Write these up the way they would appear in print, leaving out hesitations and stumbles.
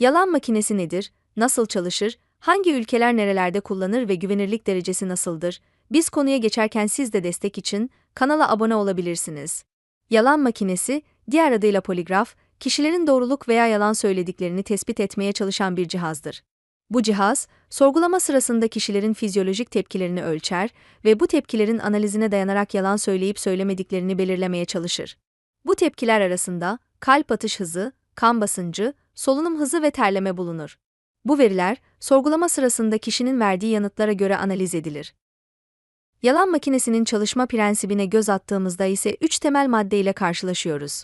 Yalan makinesi nedir, nasıl çalışır, hangi ülkeler nerelerde kullanır ve güvenirlik derecesi nasıldır? Biz konuya geçerken siz de destek için kanala abone olabilirsiniz. Yalan makinesi, diğer adıyla poligraf, kişilerin doğruluk veya yalan söylediklerini tespit etmeye çalışan bir cihazdır. Bu cihaz, sorgulama sırasında kişilerin fizyolojik tepkilerini ölçer ve bu tepkilerin analizine dayanarak yalan söyleyip söylemediklerini belirlemeye çalışır. Bu tepkiler arasında kalp atış hızı, kan basıncı, solunum hızı ve terleme bulunur. Bu veriler, sorgulama sırasında kişinin verdiği yanıtlara göre analiz edilir. Yalan makinesinin çalışma prensibine göz attığımızda ise 3 temel madde ile karşılaşıyoruz.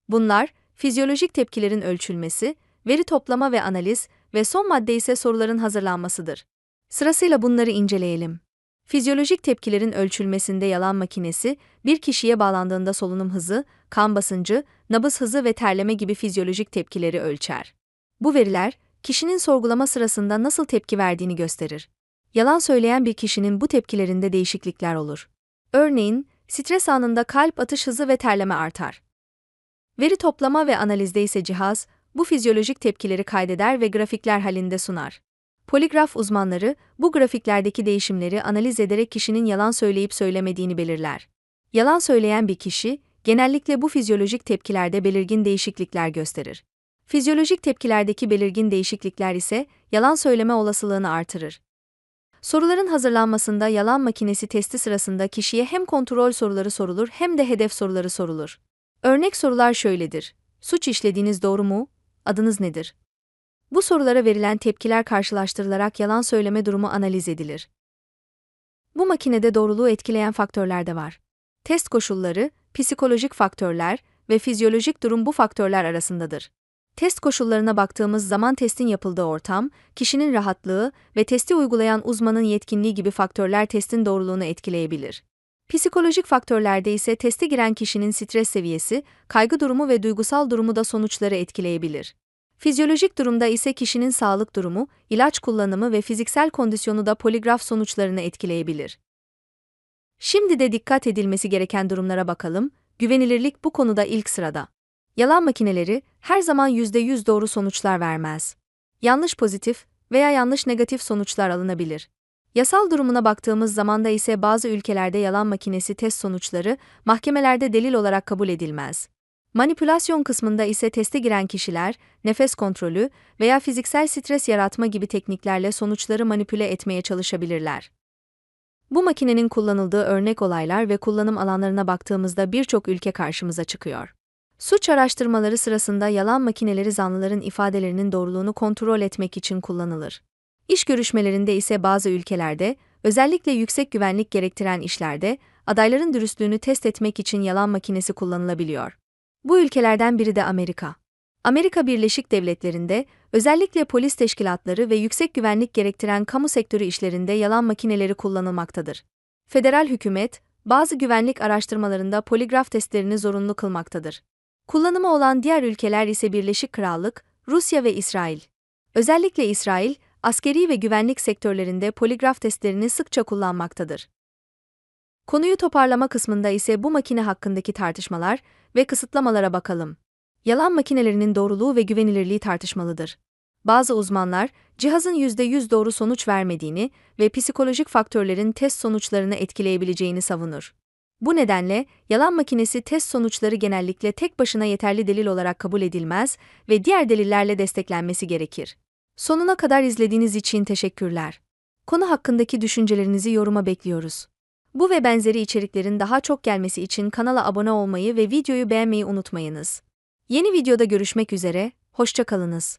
Bunlar, fizyolojik tepkilerin ölçülmesi, veri toplama ve analiz ve son madde ise soruların hazırlanmasıdır. Sırasıyla bunları inceleyelim. Fizyolojik tepkilerin ölçülmesinde yalan makinesi, bir kişiye bağlandığında solunum hızı, kan basıncı, nabız hızı ve terleme gibi fizyolojik tepkileri ölçer. Bu veriler, kişinin sorgulama sırasında nasıl tepki verdiğini gösterir. Yalan söyleyen bir kişinin bu tepkilerinde değişiklikler olur. Örneğin, stres anında kalp atış hızı ve terleme artar. Veri toplama ve analizde ise cihaz, bu fizyolojik tepkileri kaydeder ve grafikler halinde sunar. Poligraf uzmanları, bu grafiklerdeki değişimleri analiz ederek kişinin yalan söyleyip söylemediğini belirler. Yalan söyleyen bir kişi, genellikle bu fizyolojik tepkilerde belirgin değişiklikler gösterir. Fizyolojik tepkilerdeki belirgin değişiklikler ise, yalan söyleme olasılığını artırır. Soruların hazırlanmasında yalan makinesi testi sırasında kişiye hem kontrol soruları sorulur hem de hedef soruları sorulur. Örnek sorular şöyledir: suç işlediğiniz doğru mu? Adınız nedir? Bu sorulara verilen tepkiler karşılaştırılarak yalan söyleme durumu analiz edilir. Bu makinede doğruluğu etkileyen faktörler de var. Test koşulları, psikolojik faktörler ve fizyolojik durum bu faktörler arasındadır. Test koşullarına baktığımız zaman testin yapıldığı ortam, kişinin rahatlığı ve testi uygulayan uzmanın yetkinliği gibi faktörler testin doğruluğunu etkileyebilir. Psikolojik faktörlerde ise teste giren kişinin stres seviyesi, kaygı durumu ve duygusal durumu da sonuçları etkileyebilir. Fizyolojik durumda ise kişinin sağlık durumu, ilaç kullanımı ve fiziksel kondisyonu da poligraf sonuçlarını etkileyebilir. Şimdi de dikkat edilmesi gereken durumlara bakalım. Güvenilirlik bu konuda ilk sırada. Yalan makineleri her zaman %100 doğru sonuçlar vermez. Yanlış pozitif veya yanlış negatif sonuçlar alınabilir. Yasal durumuna baktığımız zamanda ise bazı ülkelerde yalan makinesi test sonuçları mahkemelerde delil olarak kabul edilmez. Manipülasyon kısmında ise teste giren kişiler, nefes kontrolü veya fiziksel stres yaratma gibi tekniklerle sonuçları manipüle etmeye çalışabilirler. Bu makinenin kullanıldığı örnek olaylar ve kullanım alanlarına baktığımızda birçok ülke karşımıza çıkıyor. Suç araştırmaları sırasında yalan makineleri zanlıların ifadelerinin doğruluğunu kontrol etmek için kullanılır. İş görüşmelerinde ise bazı ülkelerde, özellikle yüksek güvenlik gerektiren işlerde, adayların dürüstlüğünü test etmek için yalan makinesi kullanılabiliyor. Bu ülkelerden biri de Amerika. Amerika Birleşik Devletleri'nde, özellikle polis teşkilatları ve yüksek güvenlik gerektiren kamu sektörü işlerinde yalan makineleri kullanılmaktadır. Federal hükümet, bazı güvenlik araştırmalarında poligraf testlerini zorunlu kılmaktadır. Kullanımı olan diğer ülkeler ise Birleşik Krallık, Rusya ve İsrail. Özellikle İsrail, askeri ve güvenlik sektörlerinde poligraf testlerini sıkça kullanmaktadır. Konuyu toparlama kısmında ise bu makine hakkındaki tartışmalar ve kısıtlamalara bakalım. Yalan makinelerinin doğruluğu ve güvenilirliği tartışmalıdır. Bazı uzmanlar, cihazın %100 doğru sonuç vermediğini ve psikolojik faktörlerin test sonuçlarını etkileyebileceğini savunur. Bu nedenle, yalan makinesi test sonuçları genellikle tek başına yeterli delil olarak kabul edilmez ve diğer delillerle desteklenmesi gerekir. Sonuna kadar izlediğiniz için teşekkürler. Konu hakkındaki düşüncelerinizi yoruma bekliyoruz. Bu ve benzeri içeriklerin daha çok gelmesi için kanala abone olmayı ve videoyu beğenmeyi unutmayınız. Yeni videoda görüşmek üzere, hoşça kalınız.